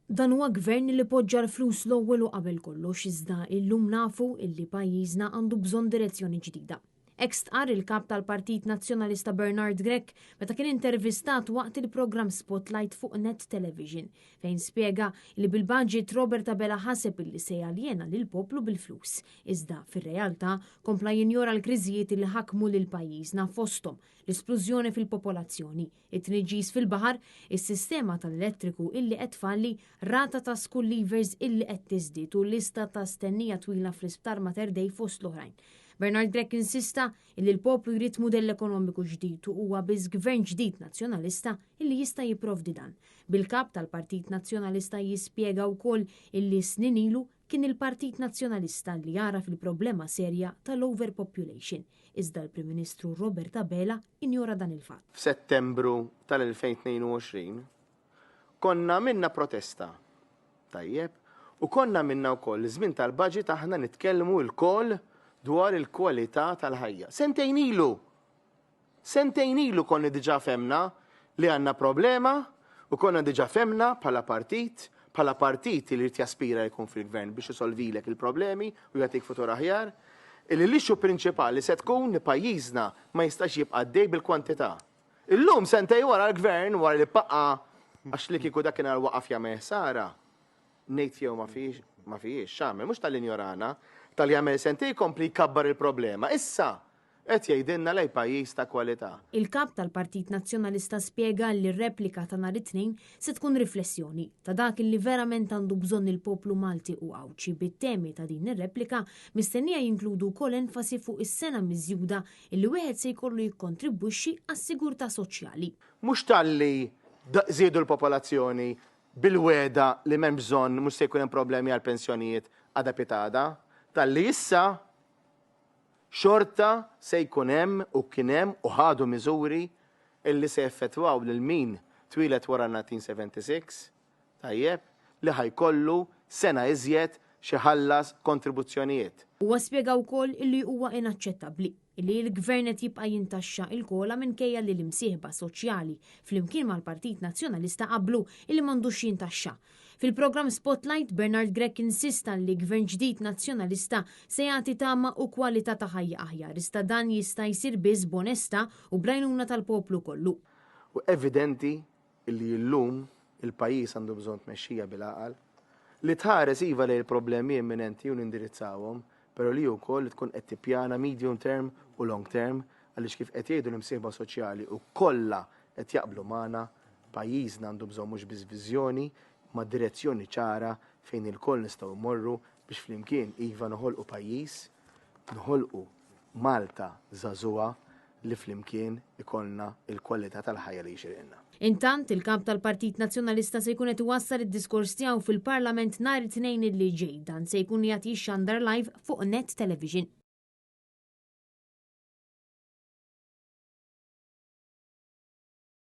Dan huwa gvern li poġġa l-flus l-ewwel u qabel kollox iżda illum nafu illi pajjiżna għandu bżonn direzzjoni ġdida. Hekk stqar il-kap tal-Partit Nazzjonalista Bernard Grech meta kien intervistat waqt il-programm Spotlight fuq Net Television fejn spjega li bil-budget Robert Abela ħaseb illi se jaljena lil poplu bil-flus. Iżda fir-realtà kompla jinjora l-kriżijiet li ħakmu lil pajjiżna fosthom l-esplużjoni fil-popolazzjoni, it-tniġġis fil-baħar, is-sistema tal-elettriku illi qed tfalli, rata ta' school leavers illi qed tiżdied u lista ta' stennija twila fl-isptar Mater Dei fost l-oħrajn. Bernard Grech insista illi l-poplu jrid mudell ekonomiku ġdid u huwa biss gvern ġdid nazzjonalista illi jista' jipprovdi dan. Bil-kap tal-Partit Nazzjonalista jispjega wkoll illi snin ilu kien il-Partit Nazzjonalista li jara fil-problema serja tal-overpopulation. Iżda l-Prim Ministru Robert Abela injora dan il-fatt. F'Settembru tal-2022 konna minna protesta. Tajjeb, u konna minna wkoll żmien tal-budget aħna nitkellmu l-koll dwar il-kwalità tal-ħajja. Sentejn ilu konna diġà femna li għandna problema u konna diġà femna bħala partit li jrid jaspira jkun fil-gvern biex isolvilek il-problemi u jagħtik futur aħjar. Il-issue prinċipali se tkun li pajjiżna ma jistax jibqa' għaddej bil-kwantità. Illum sentej wara l-gvern wara li baqa' għax li kieku dak kien għal-waqaf jagħmel sara. Ngħid jew ma fihiex x'għamel, mhux tal-injorana, tal-jagħmel sentej jkompli jkabbar il-problema. Issa qed jgħidilna lej pajjiż ta' kwalità. Il-kap tal-Partit Nazzjonalista spjega li r-replika ta' nhar it-tnejn se tkun riflessjoni ta' dak li verament għandu bżonn il-poplu Malti u Awċi. Bit-temi ta' din ir-replika mistennija jinkludu wkoll enfasi fuq is-sena miżjuda illi wieħed se jkollu jikkontribwixxi għas-sigurtà soċjali. Mhux talli żiedu l-popolazzjoni bil-weda li m'hemm bżonn mhux se jkun hemm problemi għall-pensjonijiet għada pitada, talli issa xorta se jkun hemm u kien hemm u ħadu miżuri illi se effettwaw lil min twilet wara 1976, tajjeb, li ħajkollu sena iżjed xi ħallas kontribuzzjonijiet. Huwa spjega wkoll illi huwa inaċċettabbli illi l-gvern qed jibqa' jintaxxa l-kola minkejja li l-imsieħba soċjali flimkien mal-Partit Nazzjonalista qablu illi m'għandux jintaxxa. Fil-programm Spotlight, Bernard Grech insista li gvern ġdid nazzjonalista se jagħti tama u kwalità ta' ħajja aħjar, iżda dan jista' jsir biss b'onesta u b'għajnuna tal-poplu kollu. U evidenti li llum il-pajjiż għandu bżonn tmexxija bil-għaqal li tħares iva lejn il-problemi imminenti u nindirizzawhom, però li wkoll tkun qed tippjana medium term u long term għaliex kif qed jgħidu l-imsieħba soċjali u kollha qed jaqblu magħna pajjiżna għandu bżonn mhux biss viżjoni ma' direzzjoni ċara fejn il-koll nistgħu mmorru biex flimkien iva noħolqu pajjiż, noħolqu Malta żagħżugħa li flimkien ikollna il-kwalità tal-ħajja li jxirqilna. Intant, il-kap tal-Partit Nazzjonalista se jkun qed iwassal id-diskors tiegħu fil-Parlament nhar it-tnejn illi ġej, dan se jkun jagħti xandar live fuq Net Television.